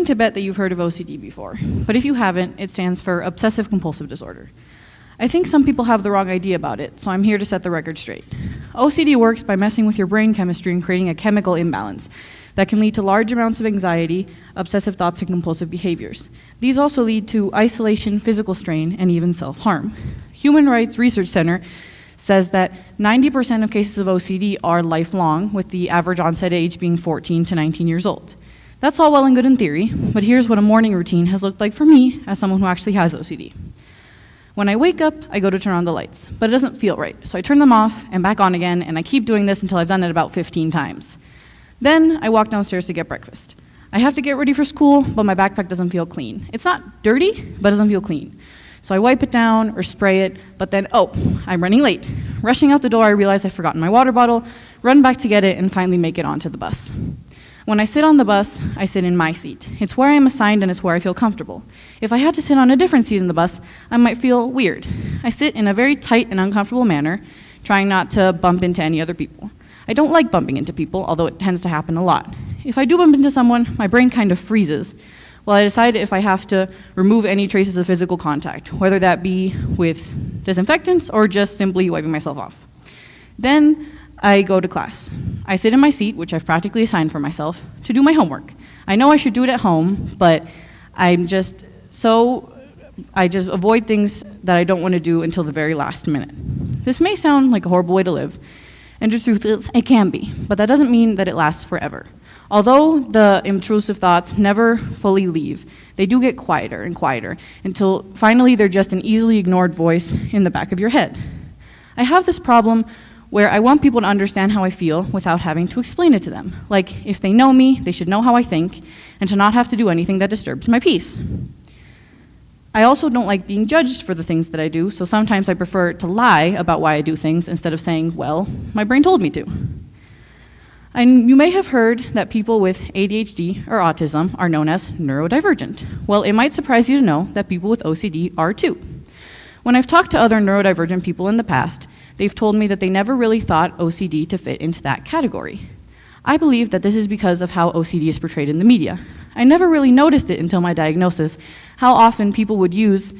willing to bet that you've heard of OCD before, but if you haven't, it stands for Obsessive Compulsive Disorder. I think some people have the wrong idea about it, so I'm here to set the record straight. OCD works by messing with your brain chemistry and creating a chemical imbalance that can lead to large amounts of anxiety, obsessive thoughts, and compulsive behaviors. These also lead to isolation, physical strain, and even self-harm. Human Rights Research Center says that 90% of cases of OCD are lifelong, with the average onset age being 14 to 19 years old. That's all well and good in theory, but here's what a morning routine has looked like for me as someone who actually has OCD. When I wake up, I go to turn on the lights, but it doesn't feel right, so I turn them off and back on again, and I keep doing this until I've done it about 15 times. Then I walk downstairs to get breakfast. I have to get ready for school, but my backpack doesn't feel clean. It's not dirty, but it doesn't feel clean. So I wipe it down or spray it, but then, I'm running late. Rushing out the door, I realize I've forgotten my water bottle, run back to get it, and finally make it onto the bus. When I sit on the bus, I sit in my seat. It's where I am assigned and it's where I feel comfortable. If I had to sit on a different seat in the bus, I might feel weird. I sit in a very tight and uncomfortable manner, trying not to bump into any other people. I don't like bumping into people, although it tends to happen a lot. If I do bump into someone, my brain kind of freezes while I decide if I have to remove any traces of physical contact, whether that be with disinfectants or just simply wiping myself off. Then I go to class. I sit in my seat, which I've practically assigned for myself, to do my homework. I know I should do it at home, but I just avoid things that I don't want to do until the very last minute. This may sound like a horrible way to live, and the truth is, it can be, but that doesn't mean that it lasts forever. Although the intrusive thoughts never fully leave, they do get quieter and quieter until finally they're just an easily ignored voice in the back of your head. I have this problem where I want people to understand how I feel without having to explain it to them. Like, if they know me, they should know how I think, and to not have to do anything that disturbs my peace. I also don't like being judged for the things that I do, so sometimes I prefer to lie about why I do things instead of saying, well, my brain told me to. And you may have heard that people with ADHD or autism are known as neurodivergent. Well, it might surprise you to know that people with OCD are too. When I've talked to other neurodivergent people in the past, they've told me that they never really thought OCD to fit into that category. I believe that this is because of how OCD is portrayed in the media. I never really noticed it until my diagnosis, how often people would use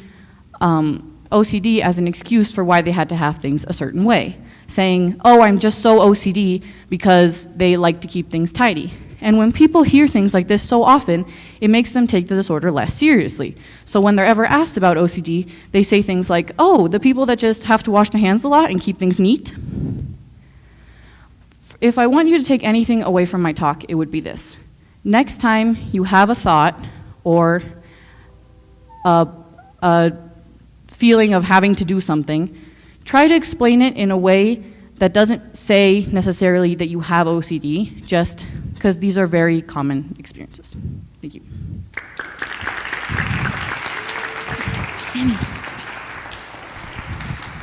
OCD as an excuse for why they had to have things a certain way, saying, I'm just so OCD because they like to keep things tidy. And when people hear things like this so often, it makes them take the disorder less seriously. So when they're ever asked about OCD, they say things like, the people that just have to wash their hands a lot and keep things neat. If I want you to take anything away from my talk, it would be this. Next time you have a thought or a feeling of having to do something, try to explain it in a way that doesn't say necessarily that you have OCD, just because these are very common experiences. Thank you.